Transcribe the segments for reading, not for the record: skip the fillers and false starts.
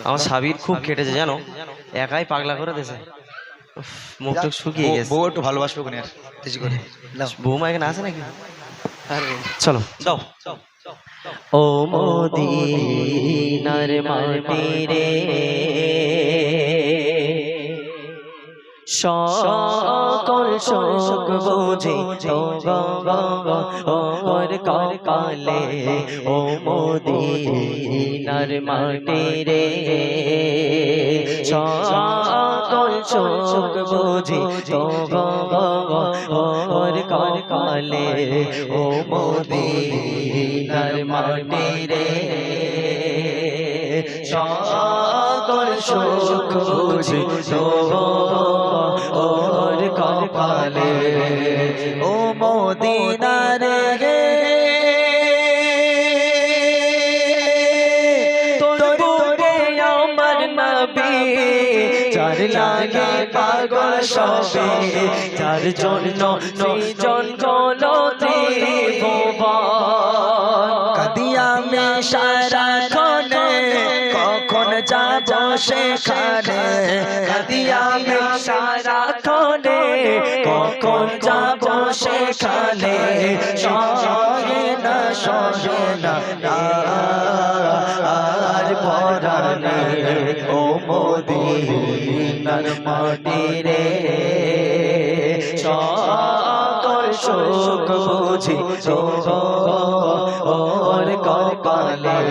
আমার সাবির খুব কেটেছে জানো, একাই পাগলা করে দিয়েছে। মুখ টুক শুকিয়ে গেছে। বউ একটু ভালোবাসবো কোন আর বেশি করে বৌমা এখানে আছে নাকি? চলো যাও। ও মদিনার মাটি রে, সকল শোক বুঝি তোর কপালে। ও মদিনার মাটি রে, সকল শোক বুঝি তোর কপালে। ও মদিনার মাটি রে, সকল শোক বুঝি তোর কপালে। ও মদিনার রে, তোর বুকে আমার নবী, যার লাগে পাগল সবে, যার জন্য সৃজন হলো ত্রিভুবন। কাঁদি আমি সারাক্ষণে, কখন যাব সেখানে। কাঁদি আমি সারাক্ষণে, কখন যাব সেখানে। সহে না সহে না আর পরাণে। ও মদিনার মাটি রে, সকল শোক বুঝি তোর কপালে।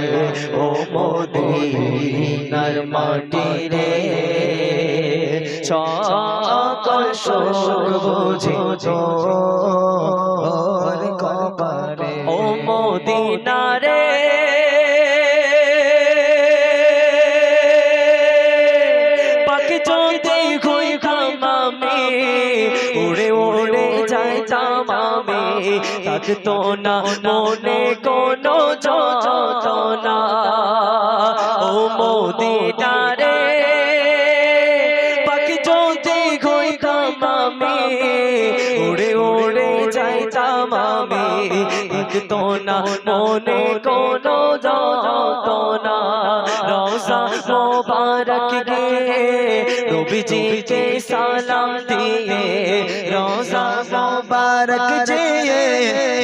ও মদিনার মাটি রে, সকল শোক বুঝি তোর কপালে। ও মদিনা রে, পাখি যদি ঘুরতাম আমি, উড়ে উড়ে যাইতাম আমি, থাকতো না মনে কোনো যন্ত্রণা। ও মদিনা রে, পাখি যদি ঘুরতাম আমি, উড়ে উড়ে যাইতাম আমি, থাকতো না মনে কোনো যন্ত্রণা। রওজা মোবারক গিয়ে নবীজিকে সালাম দিয়ে, রওজা মোবারক গিয়ে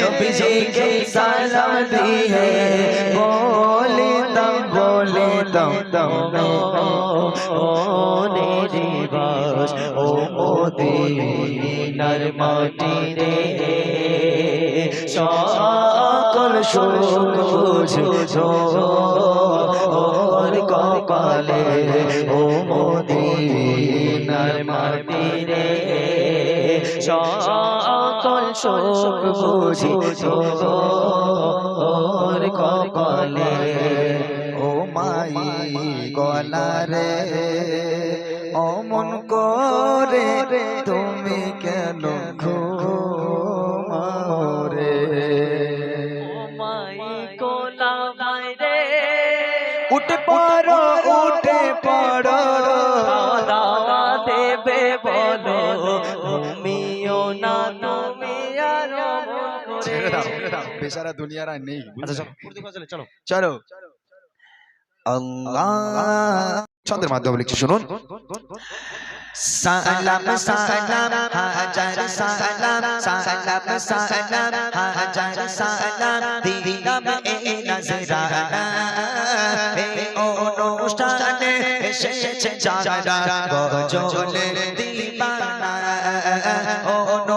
নবীজিকে সালাম দিয়ে, বলে দাও ও নিবাস। ও মদিনার মাটি রে, সকল শোক বুঝি তোর কপালে। ও মদিনার মাটি রে, সকল শোক বুঝি তোর কপালে। ও মাই গলা রে, অমন করে তুমি কেন ঘুমাও রে। মাই কোলা মাই রে, উঠে পড়ো দাওয়া দেবে বলো, তুমিও না তুমি আর ছেড়ে দাও বেচারা দুনিয়ার আর নেই। চলো চলো আল্লাহ ছন্দের মাধ্যমে লিখছি শুনুন। সালাম সালাম হাজার সালাম, সালাম সালাম হাজার সালাম, দিলাম এই নজরানা। এই অনুষ্ঠানে এসেছে যারা গজলে দিবানা।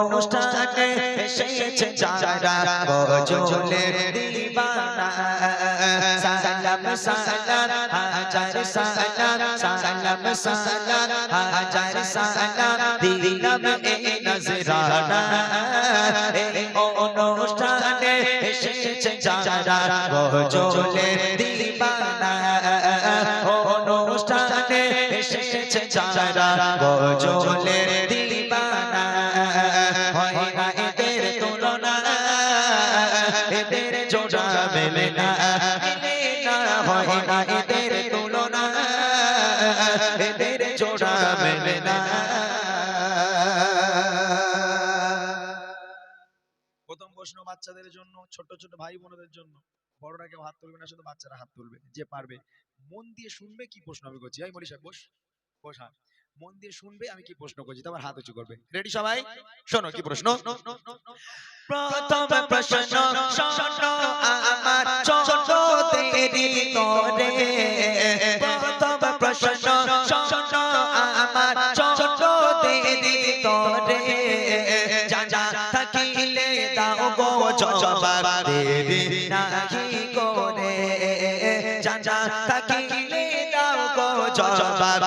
অনুষ্ঠানে এসেছে যারা গজলে দিবানা। সালাম সালাম হাজার সালাম, সালাম সালাম হাজার সালাম, দিলাম এই নজরানা। এই অনুষ্ঠানে এসেছে যারা গজলে দিবানা। অনুষ্ঠানে এসেছে যারা গজলে দিবানা। হয় না এদের তুলনা, এদের জোড়া মেলে না, হয় না এদের তুলনা, এদের জোড়া মেলে না। প্রথম প্রশ্ন বাচ্চাদের জন্য, ছোট ছোট ভাই বোনদের জন্য। বড়রা কেউ হাত তুলবে না, শুধু বাচ্চারা হাত তুলবে, যে পারবে মন দিয়ে শুনবে কি প্রশ্ন আমি করছি। এই মলি সাহেব বস, বস। হ্যাঁ, মন দিয়ে শুনবে আমি কি প্রশ্ন করছি, তোমার হাত উঁচু করবে। রেডি সবাই? শোনো কি প্রশ্ন। প্রথম প্রশ্ন শোনো আমার ছোট দেরি তোরে, প্রথম প্রশ্ন শোনো আমার ছোট দেরি তোরে, জানা থাকিলে দাও গো জবাব দেরি নাহি করে, জানা থাকিলে দাও গো জবাব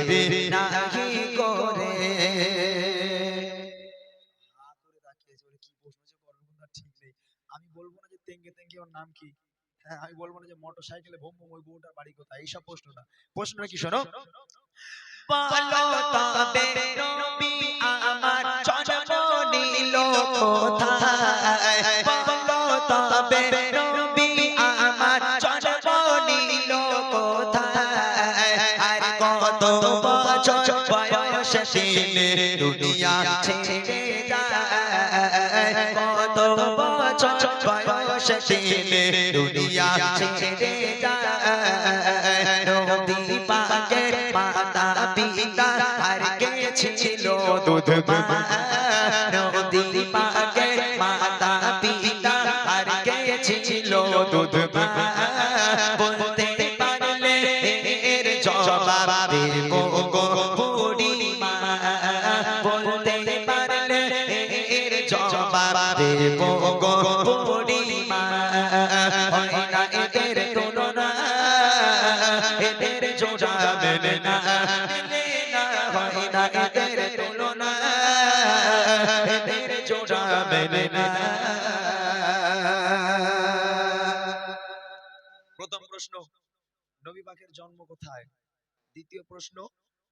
দেরি নাহি করে। ঠিক নেই, আমি বলবো না যে তেঙ্গে তেঙ্গে ওর নাম কি, হ্যাঁ আমি বলবো না যে মোটর সাইকেলে ভোম ভোম ওই বউটার বাড়ি কোথায়, এইসব প্রশ্ন না। প্রশ্নটা কি শোনো। বলো তবে নবী আমার জন্ম নিল কোথায়, বলো তবে নবী আমার জন্ম নিল কোথায়, আর কত বছর বয়সে তিনি দুনিয়া ছেড়ে যায়, কত বছর বয়সে তিনি দুনিয়া ছেড়ে যায়। নবী পাকের মাতা পিতা আর কে ছিল দুধ মা, নবী পাকের মাতা পিতা আর কে ছিল দুধ মা, বলতে পারলে এর জবাব দেব গো বুড়িমা, বলতে পারলে এর জবাব দেব গো বুড়িমা। হয় না এদের তুলনা, এদের জোড়া মেলে না, মেলে না, হয় না এদের তুলনা, এদের জোড়া মেলে না। প্রথম প্রশ্ন, নবী পাকের জন্ম কোথায়। দ্বিতীয় প্রশ্ন,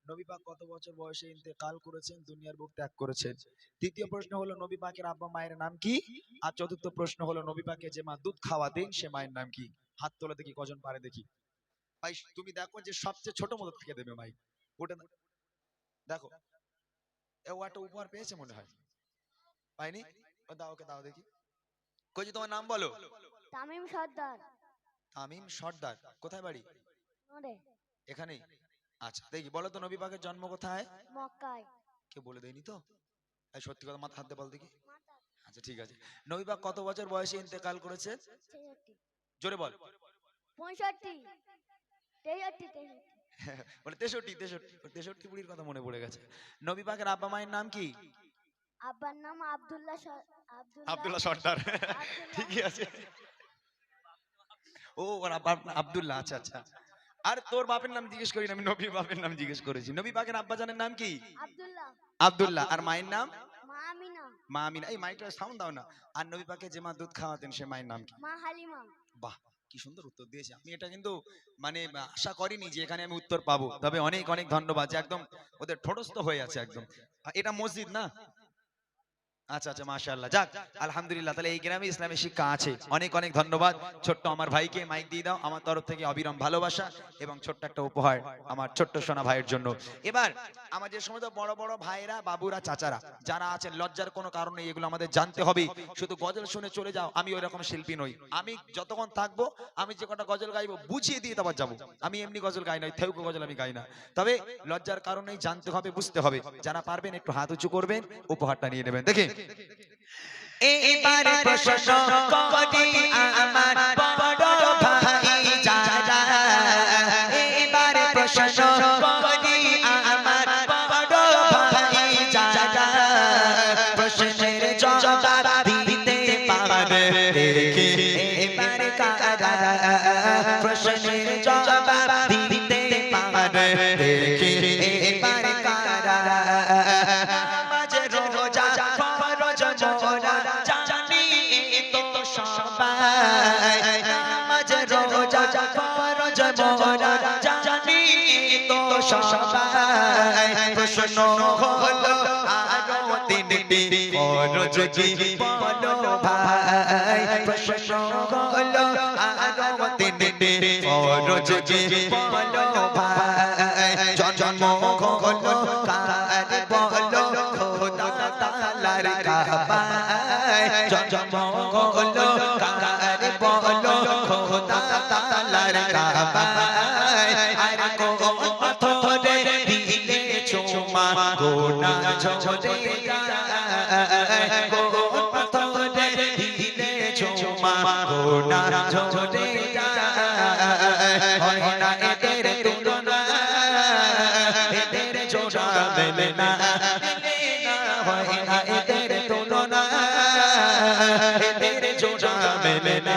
নবী পাক কত বছর বয়সে ইন্তেকাল করেছেন, দুনিয়ার বুক ত্যাগ করেছেন। তৃতীয় প্রশ্ন হলো নবী পাকের আব্বা মায়ের নাম কি। আর চতুর্থ প্রশ্ন হলো নবী পাকে যে মা দুধ খাওয়াতেন সে মায়ের নাম কি। হাত তোলা দেখি কজন পারে দেখি। ভাই তুমি দেখো যে সবচেয়ে ছোট মতো থেকে দেবে ভাই, ওটা দেখো। ও একটা উপহার পেয়েছে মনে হয়, পাইনি? ও দাও, ওকে দাও দেখি। কই যে তোমার নাম বলো। তামিম সর্দার। তামিম সর্দার, কোথায় বাড়ি? ওরে এখানেই। আচ্ছা দেখি বলো তো নবী পাকের জন্ম কোথায়। মক্কায়। কেউ বলে দেয়নি তো? এই সত্যি কথা, মাথা হাত দিয়ে বল দেখি। আচ্ছা ঠিক আছে। নবী পাক কত বছর বয়সে ইন্তেকাল করেছে? 66 জোরে বল। 65 63 বলে 63 বুড়ির কথা মনে পড়ে গেছে। নবী পাকের আব্বা মায়ের নাম কি? আব্বার নাম আব্দুল্লাহ আব্দুল্লাহ সর্দার, ঠিকই আছে। ও ওর আব্বা আব্দুল্লাহ, আচ্ছা আচ্ছা। আর তোর বাপের নাম জিজ্ঞেস করি না, আমি নবীর বাপের নাম জিজ্ঞেস করেছি। নবী পাকের আব্বা জানের নাম কি? আব্দুল্লাহ। আব্দুল্লাহ। আর মায়ের নাম? মা আমিনা। মা আমিনা। এই মাইকটা সাউন্ড দাও না। আর নবী পাকে যে মা দুধ খাওয়াতেন সে মায়ের নাম কি? মা হালিমা। বাহ, কি সুন্দর উত্তর দিয়েছে। আমি এটা কিন্তু মানে আশা করিনি যে এখানে আমি উত্তর পাবো, তবে অনেক অনেক ধন্যবাদ যে একদম ওদের ঠোঁটস্থ হয়ে আছে একদম। এটা মসজিদ না? আচ্ছা আচ্ছা, মাশাআল্লাহ। যাক আলহামদুলিল্লাহ, তাহলে এই গ্রামে ইসলামী শিক্ষা আছে। অনেক অনেক ধন্যবাদ। ছোট্ট আমার ভাইকে মাইক দিয়ে দাও। আমার তরফ থেকে অবিরাম ভালোবাসা এবং ছোট্ট একটা উপহার আমার ছোট্ট সোনা ভাইয়ের জন্য। এবার আমার যে সমস্ত বড় বড় ভাইরা, বাবুরা, চাচারা যারা আছেন, লজ্জার কোনো কারণ নেই, এগুলো আমাদের জানতে হবে। শুধু গজল শুনে চলে যাও, আমি ওই রকম শিল্পী নই। আমি যতক্ষণ থাকবো আমি যে কটা গজল গাইবো বুঝিয়ে দিয়ে তারপর যাবো। আমি এমনি গজল গাই না, থেউকো গজল আমি গাই না। তবে লজ্জার কারণেই জানতে হবে, বুঝতে হবে। যারা পারবেন একটু হাত উঁচু করবেন, উপহারটা নিয়ে নেবেন। দেখি এবার প্রশ্ন করি আমার বড় ভাই যারা, এবার প্রশ্ন করি আমার বড় ভাই যারা, প্রশ্নের জবাব দিতে পারে দেখি এবার কারা, প্রশ্নের জবাব দিতে পারে দেখি এবার কারা। নামাজ রোজা ফরজ মোরা জানি তো সবাই, নামাজ রোজা ফরজ মোরা জানি তো সবাই। প্রশ্ন হলো আরো তিনটি ফরজ কি বলো ভাই, প্রশ্ন হলো আরো তিনটি ফরজ কি বলো ভাই। জন্ম হলো কার বলো খোদা তাআলার কাবায়, জন্ম হলো কার বলো তাআলার কাবায় আর কোন পাথরে দিলে চুমা গোনা ঝরে যায় কোন পাথরে দিলে চুমা গোনা ঝরে যায় হয় না এদের তুলনা এদের জোড়া মেলে না হয় না এদের তুলনা এদের জোড়া মেলে না।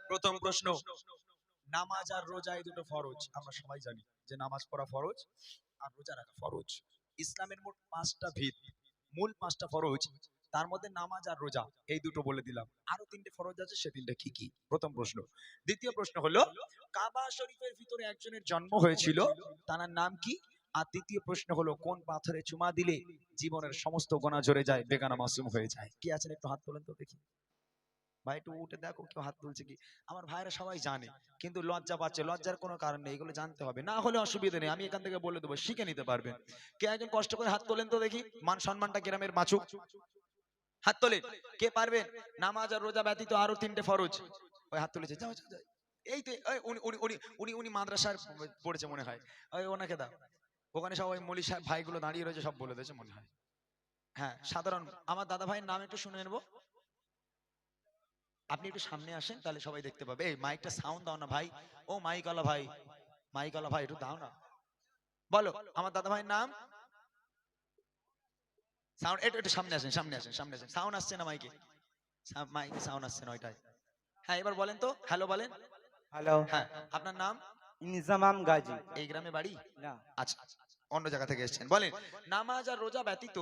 প্রথম প্রশ্ন, নামাজ আর রোজা এই দুটো ফরজ। আমরা সবাই জানি যে নামাজ পড়া ফরজ আর রোজা রাখা ফরজ। ইসলামের মোট 5টা ভিত, মূল 5টা ফরজ, তার মধ্যে নামাজ আর রোজা এই দুটো বলে দিলাম। আরো 3টে ফরজ আছে, সে 3টে কি কি? প্রথম প্রশ্ন। দ্বিতীয় প্রশ্ন হলো কাবা শরীফের ভিতরে একজনের জন্ম হয়েছিল, তার নাম কি? আর তৃতীয় প্রশ্ন হলো কোন পাথরে চুমা দিলে জীবনের সমস্ত গোনা ঝরে যায়, বেগানা মাসুম হয়ে যায়? কি আছেন একটু হাত তোলেন তো দেখি। ভাই একটু উঠে দেখো কেউ হাত তুলছে কি। আমার ভাইরা সবাই জানে কিন্তু লজ্জা পাচ্ছে, লজ্জার কোনো কারণ নেই, এগুলো জানতে হবে, না হলে অসুবিধা নেই, আমি এখান থেকে বলে দেবো, শিখে নিতে পারবেন। কে একজন কষ্ট করে হাত তোলেন তো দেখি, মান সম্মানটা গ্রামের মাছুক, হাত তোলেন। কে পারবেন? নামাজ আর রোজা ব্যতীত আরো 3টে ফরজ। ওই হাত তুলেছে, যাও যাও যাও। এই তো উনি উনি উনি উনি উনি মাদ্রাসার পড়েছে মনে হয়, ওই ওনাকে দাও। ওখানে সব ওই মলি সাহেব ভাইগুলো দাঁড়িয়ে রয়েছে, সব বলে দিয়েছে মনে হয়। হ্যাঁ, সাধারণ আমার দাদা ভাইয়ের নাম একটু শুনে নেবো। আপনি একটু সামনে আসেন, তাহলে সবাই দেখতে পাবে। এই মাইকটা সাউন্ড দাও না ভাই, ও মাইকওয়ালা ভাই, মাইকওয়ালা ভাই একটু দাও না। বলো আমার দাদা ভাইয়ের নাম। সাউন্ড একটু একটু সামনে আসেন, সামনে আসেন, সামনে আসেন। সাউন্ড আসছে না মাইকে? মাইকে সাউন্ড আসছে না ওইটাই। হ্যাঁ এবার বলেন তো, হ্যালো বলেন। হ্যালো, হ্যাম আপনার নাম? ইনজামাম গাজী। এই গ্রামে বাড়ি? না, আচ্ছা, অন্য জায়গা থেকে এসেছেন। বলেন নামাজ আর রোজা ব্যতীত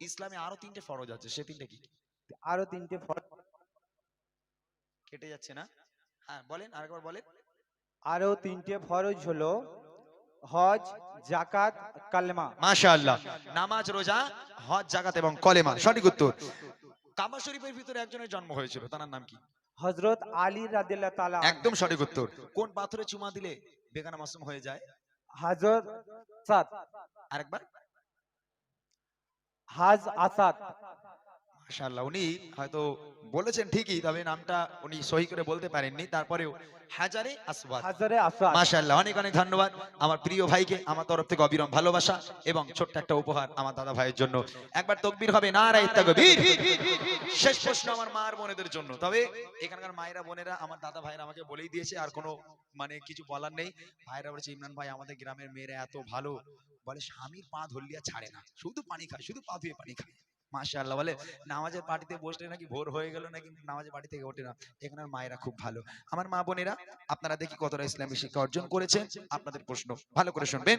ইসলামে আরো 3টে ফরজ আছে, সে 3টে কি? আরো 3টে ফরজ। কেটে যাচ্ছে না? হ্যাঁ বলেন, আরেকবার বলেন। আরো 3টে ফরজ হলো হজ, যাকাত, কালেমা। মাশাআল্লাহ, নামাজ, রোজা, হজ, যাকাত এবং কলেমা সঠিক উত্তর। কাবা শরীফের ভিতরে একজনের জন্ম হয়েছিল, তার নাম কি? হযরত আলী রাদিয়াল্লাহু তাআলা। একদম সঠিক উত্তর। কোন পাথরে চুমা দিলে বেগানা মাসুম হয়ে যায়? হযরত সাদ। আরেকবার। হাজ আসাদ। মাশাআল্লাহ, উনি হয়তো বলেছেন ঠিকই, তবে নামটা উনি সহি করে বলতে পারেননি, তারপরেও হাজারে আসওয়াদ। হাজারে আসাদ। মাশাআল্লাহ, অনেক অনেক ধন্যবাদ আমার প্রিয় ভাইকে, আমার তরফ থেকে অবিরাম ভালোবাসা এবং ছোট্ট একটা উপহার আমার দাদা ভাইয়ের জন্য। একবার তাকবীর হবে, নারায়ে তাকবীর। শেষ প্রশ্ন আমার মার বোনেদের জন্য, তবে এখানকার মায়েরা বোনেরা আমার দাদা ভাইরা আমাকে বলেই দিয়েছে, আর কোনো মানে কিছু বলার নেই। ভাইরা বলেছে ইমরান ভাই আমাদের গ্রামের মেয়েরা এত ভালো, বলে স্বামীর পা ধরলিয়া ছাড়ে না, শুধু পানি খায়, শুধু পা ধুয়ে পানি খায়। মাশাআল্লাহ, বলে নামাজের পার্টিতে বসলে নাকি ভোর হয়ে গেল, নাকি নামাজের পার্টি থেকে ওঠে না। এখানের মায়েরা খুব ভালো। আমার মা বোনেরা, আপনারা দেখি কতটা ইসলামী শিক্ষা অর্জন করেছেন। আপনাদের প্রশ্ন ভালো করে শুনবেন।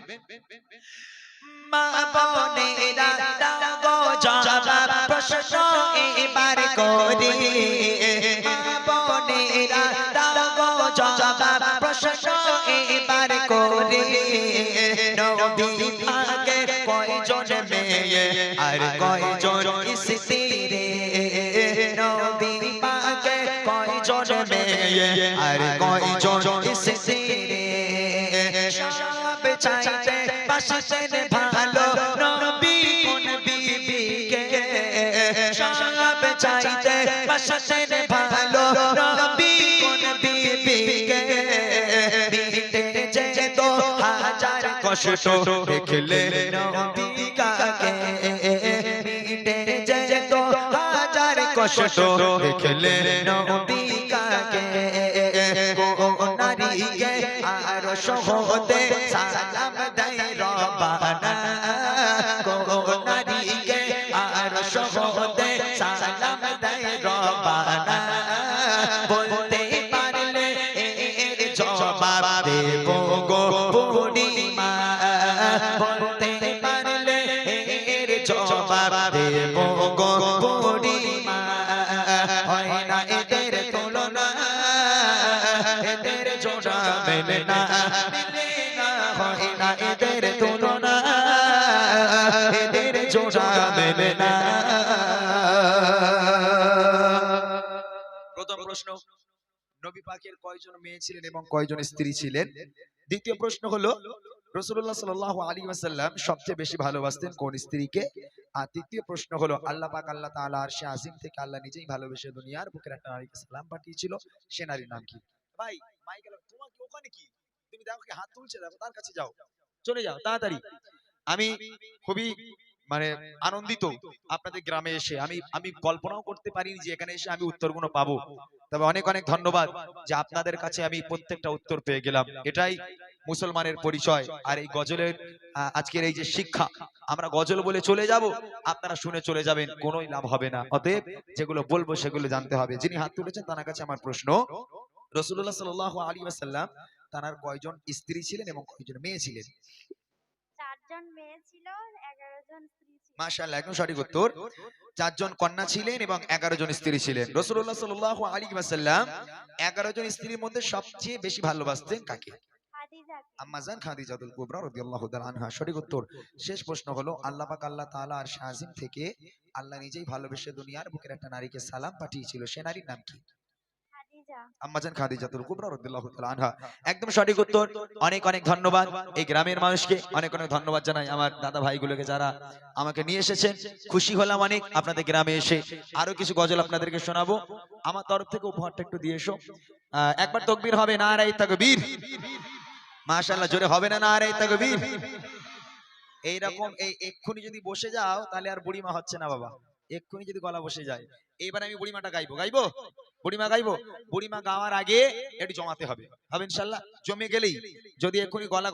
মা বোনেরা দাও গো জবাব প্রশ্ন এবার করি মা বোনেরা দাও গো জবাব প্রশ্ন এবার করি নবী পাকের কয়জন মেয়ে আর কয়জন স্ত্রী রে নবী পাকের কয়জন মেয়ে আর কয়জন স্ত্রী রে সব চাইতে বাসতেন ভালো নবী কোন বিবিকে সব চাইতে বাসতেন ভালো নবী কোন বিবিকে মিটে যেত হাজার কষ্ট দেখলে নবী কাকে মিটে যেত হাজার কষ্ট দেখলে নবী কাকে কোন নারীকে আর সহতে সালাম দেয় রবানা কোন নারীকে আর সহতে সালাম দেয় রবানা বলতে পারলে এর জবাব দেব গো পূর্ণিমা বলতে পারলে এর জবাব দেব গো পূর্ণিমা হয় না এদের তুলনা এদের জোড়া মেলে না হয় না এদের তুলনা এদের জোড়া মেলে না। প্রথম প্রশ্ন, নবী পাকের কয়জন মেয়ে ছিলেন এবং কয়জন স্ত্রী ছিলেন? দ্বিতীয় প্রশ্ন হলো রাসূলুল্লাহ সাল্লাল্লাহু আলাইহি ওয়াসাল্লাম সবচেয়ে বেশি ভালোবাসতেন কোন স্ত্রীকে? আর তৃতীয় প্রশ্ন হলো আল্লাহ পাক আল্লাহ তাআলা আরশে আজিম থেকে আল্লাহ নিজেই ভালোবেসে দুনিয়ার বুকের একটা নারীকে সালাম পাঠিয়েছিল, সে নারীর নাম কি? ভাই মাইকেল তোমাকে ওখানে কি, তুমি দেখো কি হাত তুলছে, দেখো তার কাছে যাও, চলে যাও তাড়াতাড়ি। আমি খুবই মানে আনন্দিত আপনাদের গ্রামে এসে, আমি কল্পনাও করতে পারিনি যে এখানে এসে আমি উত্তরগুলো পাবো। তবে অনেক অনেক ধন্যবাদ যে আপনাদের কাছে আমি প্রত্যেকটা উত্তর পেয়ে গেলাম। এটাই মুসলমানের পরিচয়। আর এই গজলের আজকের এই যে শিক্ষা, আমরা গজল বলে চলে যাব, আপনারা শুনে চলে যাবেন, কোনোই লাভ হবে না। অতএব যেগুলো বলবো সেগুলো জানতে হবে। যিনি হাত তুলেছেন তার কাছে আমার প্রশ্ন, রাসূলুল্লাহ সাল্লাল্লাহু আলাইহি ওয়াসাল্লাম তার কয়জন স্ত্রী ছিলেন এবং কয়জন মেয়ে ছিলেন? 4 জন মেয়ে ছিল, 11 জন স্ত্রী ছিল। মাশাআল্লাহ, একদম সঠিক উত্তর। 4 জন কন্যা ছিলেন এবং 11 জন স্ত্রী ছিলেন। রাসূলুল্লাহ সাল্লাল্লাহু আলাইহি ওয়াসাল্লাম 11 জন স্ত্রীর মধ্যে সবচেয়ে বেশি ভালোবাসতেন কাকে? খাদিজা। আম্মাজান খাদিজাতুল কুবরা রাদিয়াল্লাহু তাআলা আনহা, সঠিক উত্তর। শেষ প্রশ্ন হলো আল্লাহ পাক আল্লাহ তাআলা আরশে আজিম থেকে আল্লাহ নিজেই ভালোবেসে দুনিয়ার বুকের একটা নারীকে সালাম পাঠিয়েছিল, সে নারীর নাম কি? খাদিজা। আম্মাজান খাদিজাতুল কুবরা রাদিয়াল্লাহু তাআলা আনহা, একদম সঠিক উত্তর। অনেক অনেক ধন্যবাদ এই গ্রামের মানুষকে, অনেক অনেক ধন্যবাদ জানাই আমার দাদা ভাইগুলোকে যারা আমাকে নিয়ে এসেছেন। খুশি হলাম অনেক আপনাদের গ্রামে এসে। আরো কিছু গজল আপনাদেরকে শোনাবো, আমার তরফ থেকে উপহারটা একটু দিয়ে এসো। একবার তাকবীর হবে, নারায়ে তাকবীর। মাশাআল্লাহ, জোরে হবে না নারায়ে তাকবীর? এইরকম এই এক্ষুনি যদি বসে যাও তাহলে আর বুড়িমা হচ্ছে না বাবা, এক্ষুনি যদি গলা বসে যায়। এইবার আমি বুড়িমাটা গাইবো, বুড়িমা গাইবো। বুড়িমা গাওয়ার আগে একটু জমাতে হবে, হবে ইনশাআল্লাহ। জমে গেলেই যদি এক্ষুনি গলা